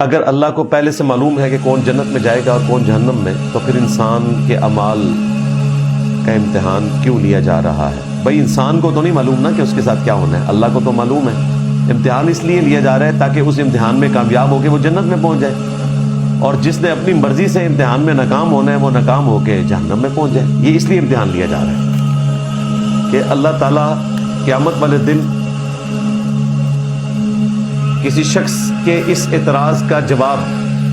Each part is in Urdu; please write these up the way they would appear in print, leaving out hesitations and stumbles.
اگر اللہ کو پہلے سے معلوم ہے کہ کون جنت میں جائے گا اور کون جہنم میں، تو پھر انسان کے اعمال کا امتحان کیوں لیا جا رہا ہے؟ بھائی انسان کو تو نہیں معلوم نا کہ اس کے ساتھ کیا ہونا ہے، اللہ کو تو معلوم ہے۔ امتحان اس لیے لیا جا رہا ہے تاکہ اس امتحان میں کامیاب ہو کے وہ جنت میں پہنچ جائے، اور جس نے اپنی مرضی سے امتحان میں ناکام ہونا ہے وہ ناکام ہو کے جہنم میں پہنچ جائے۔ یہ اس لیے امتحان لیا جا رہا ہے کہ اللہ تعالیٰ قیامت والے دن کسی شخص کے اس اعتراض کا جواب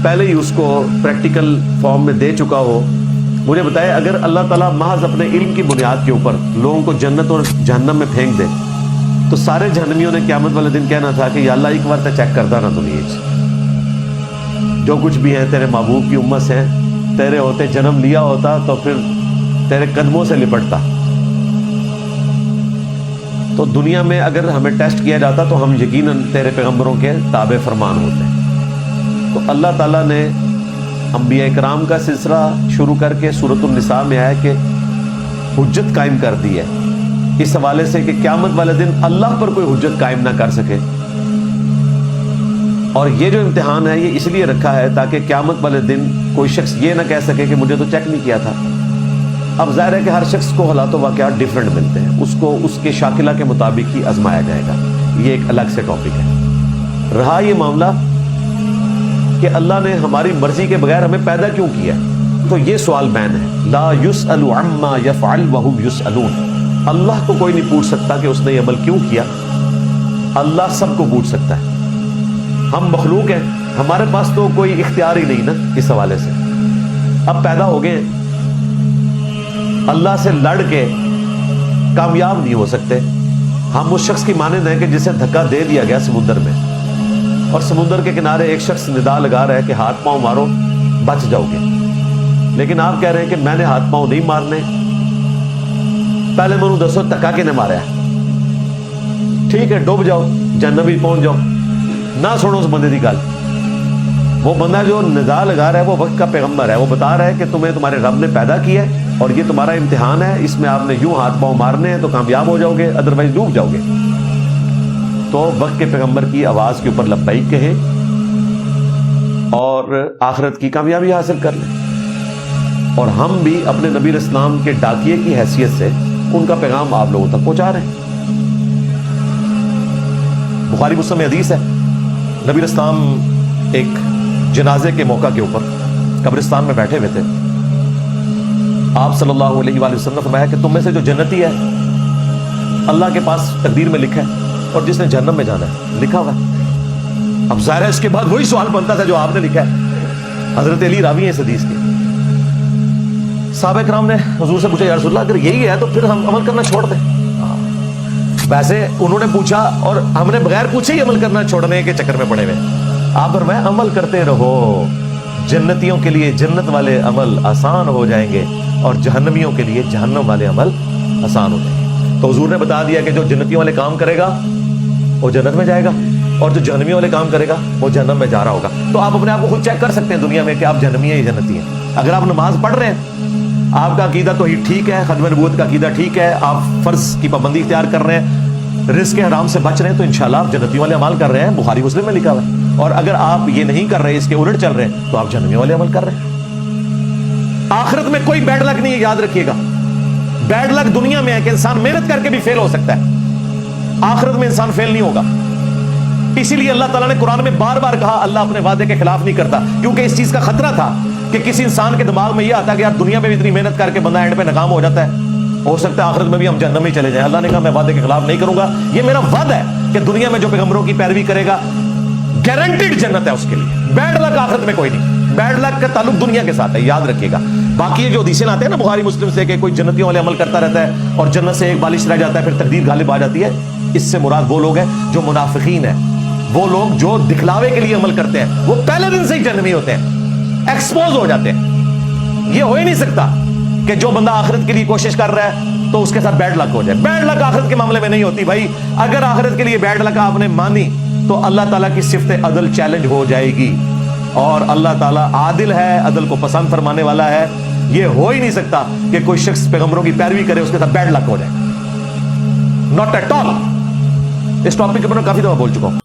پہلے ہی اس کو پریکٹیکل فارم میں دے چکا ہو۔ مجھے بتائے، اگر اللہ تعالیٰ محض اپنے علم کی بنیاد کے اوپر لوگوں کو جنت اور جہنم میں پھینک دے تو سارے جہنمیوں نے قیامت والے دن کہنا تھا کہ یا اللہ ایک بار تو چیک کرتا نا دنیا جو کچھ بھی ہے تیرے محبوب کی امت سے، تیرے ہوتے جنم لیا ہوتا تو پھر تیرے قدموں سے لپٹتا۔ تو دنیا میں اگر ہمیں ٹیسٹ کیا جاتا تو ہم یقیناً تیرے پیغمبروں کے تابع فرمان ہوتے ہیں۔ تو اللہ تعالیٰ نے انبیاء کرام کا سلسلہ شروع کر کے سورۃ النساء میں آیا کہ حجت قائم کر دی ہے، اس حوالے سے کہ قیامت والے دن اللہ پر کوئی حجت قائم نہ کر سکے۔ اور یہ جو امتحان ہے یہ اس لیے رکھا ہے تاکہ قیامت والے دن کوئی شخص یہ نہ کہہ سکے کہ مجھے تو چیک نہیں کیا تھا۔ اب ظاہر ہے کہ ہر شخص کو حالات و واقعات ڈیفرنٹ ملتے ہیں، اس کو اس کے شاکلہ کے مطابق ہی آزمایا جائے گا، یہ ایک الگ سے ٹاپک ہے۔ رہا یہ معاملہ کہ اللہ نے ہماری مرضی کے بغیر ہمیں پیدا کیوں کیا، تو یہ سوال بین ہے۔ لا یسأل عما یفعل وهم یسألون، اللہ کو کوئی نہیں پوچھ سکتا کہ اس نے یہ عمل کیوں کیا، اللہ سب کو پوچھ سکتا ہے۔ ہم مخلوق ہیں، ہمارے پاس تو کوئی اختیار ہی نہیں نا اس حوالے سے۔ اب پیدا ہو گئے، اللہ سے لڑ کے کامیاب نہیں ہو سکتے۔ ہم اس شخص کی مانند ہیں کہ جسے دھکا دے دیا گیا سمندر میں، اور سمندر کے کنارے ایک شخص ندا لگا رہا ہے کہ ہاتھ پاؤں مارو بچ جاؤ گے، لیکن آپ کہہ رہے ہیں کہ میں نے ہاتھ پاؤں نہیں مارنے، پہلے مجھے دسو دھکا کنے مارا ہے؟ ٹھیک ہے ڈوب جاؤ، جہنم بھی پہنچ جاؤ، نہ سنو اس بندے کی گل۔ وہ بندہ جو ندا لگا رہا ہے وہ وقت کا پیغمبر ہے، وہ بتا رہا ہے کہ تمہیں تمہارے رب نے پیدا کیا ہے اور یہ تمہارا امتحان ہے، اس میں آپ نے یوں ہاتھ پاؤں مارنے ہیں تو کامیاب ہو جاؤ گے، ادروائز ڈوب جاؤ گے۔ تو وقت کے پیغمبر کی آواز کے اوپر لبیک کہیں اور آخرت کی کامیابی حاصل کر لیں۔ اور ہم بھی اپنے نبی اسلام کے ڈاکیے کی حیثیت سے ان کا پیغام آپ لوگوں تک پہنچا رہے ہیں۔ بخاری مسلم میں حدیث ہے، نبی اسلام ایک جنازے کے موقع کے اوپر قبرستان میں بیٹھے ہوئے تھے۔ آپ صلی اللہ علیہ وآلہ وسلم نے فرمایا کہ تم میں سے جو جنتی ہے اللہ کے پاس تقدیر میں لکھا ہے، اور جس نے جہنم میں جانا ہے لکھا ہوا ہے۔ اب ظاہر ہے اس کے بعد وہی سوال بنتا تھا جو آپ نے لکھا ہے۔ حضرت علی راوی ہیں اس حدیث کے۔ صحابہ کرام نے حضور سے پوچھا یا رسول اللہ اگر یہی ہے تو پھر ہم عمل کرنا چھوڑ دیں۔ ویسے انہوں نے پوچھا اور ہم نے بغیر پوچھے ہی عمل کرنا چھوڑنے کے چکر میں پڑے ہوئے۔ آپ فرمایا عمل کرتے رہو، جنتیوں کے لیے جنت والے عمل آسان ہو جائیں گے اور جہنمیوں کے لیے جہنم والے عمل آسان ہو جائیں گے۔ تو حضور نے بتا دیا کہ جو جنتیوں والے کام کرے گا وہ جنت میں جائے گا، اور جو جہنمیوں والے کام کرے گا وہ جہنم میں جا رہا ہوگا۔ تو آپ اپنے آپ کو خود چیک کر سکتے ہیں دنیا میں کہ آپ جہنمی ہیں یا جنتی ہیں۔ اگر آپ نماز پڑھ رہے ہیں، آپ کا عقیدہ توحید ٹھیک ہے، ختم نبوت کا عقیدہ ٹھیک ہے، آپ فرض کی پابندی اختیار کر رہے ہیں، رزق حرام سے بچ رہے ہیں، تو انشاءاللہ آپ جنتیوں والے عمل کر رہے ہیں، بخاری مسلم میں لکھا ہوا ہے۔ اور اگر آپ یہ نہیں کر رہے، اس کے الٹ چل رہے ہیں، تو آپ جہنمیوں والے عمل کر رہے ہیں۔ آخرت میں کوئی بیڈ لک نہیں ہے، یاد رکھیے گا۔ بیڈ لک دنیا میں ہے کہ انسان محنت کر کے بھی فیل ہو سکتا ہے، آخرت میں انسان فیل نہیں ہوگا۔ اسی لیے اللہ تعالیٰ نے قرآن میں بار بار کہا اللہ اپنے وعدے کے خلاف نہیں کرتا، کیونکہ اس چیز کا خطرہ تھا کہ کسی انسان کے دماغ میں یہ آتا کہ یار دنیا میں بھی اتنی محنت کر کے بندہ اینڈ پہ ناکام ہو جاتا ہے، ہو سکتا ہے آخرت میں بھی ہم جہنم میں چلے جائیں۔ اللہ نے کہا میں وعدے کے خلاف نہیں کروں گا، یہ میرا وعدہ ہے کہ دنیا میں جو پیغمبروں کی پیروی کرے گا گارنٹیڈ جنت ہے اس کے لیے۔ بیڈ لک آخرت میں کوئی نہیں، بیڈ لک کا تعلق دنیا کے ساتھ ہے، یاد رکھیے گا۔ باقی یہ جو حدیثیں آتے ہیں نا بخاری مسلم سے کہ کوئی جنتیوں والے عمل کرتا رہتا ہے اور جنت سے ایک بالش رہ جاتا ہے پھر تقدیر غالب آ جاتی ہے، اس سے مراد وہ لوگ ہیں جو منافقین ہیں، وہ لوگ جو دکھلاوے کے لیے عمل کرتے ہیں، وہ پہلے دن سے ہی جہنمی ہوتے ہیں، ایکسپوز ہو جاتے ہیں۔ یہ ہو ہی نہیں سکتا کہ جو بندہ آخرت کے لیے کوشش کر رہا ہے تو اس کے ساتھ بیڈ لک ہو جائے۔ بیڈ لک آخرت کے معاملے میں نہیں ہوتی بھائی۔ اگر آخرت کے لیے بیڈ لک آپ نے مانی تو اللہ تعالیٰ کی صفت عدل چیلنج ہو جائے گی، اور اللہ تعالیٰ عادل ہے، عدل کو پسند فرمانے والا ہے۔ یہ ہو ہی نہیں سکتا کہ کوئی شخص پیغمبروں کی پیروی کرے اس کے ساتھ بیڈ لک ہو جائے، ناٹ ایٹ آل۔ اس ٹاپک کے اوپر میں کافی دفعہ بول چکا ہوں۔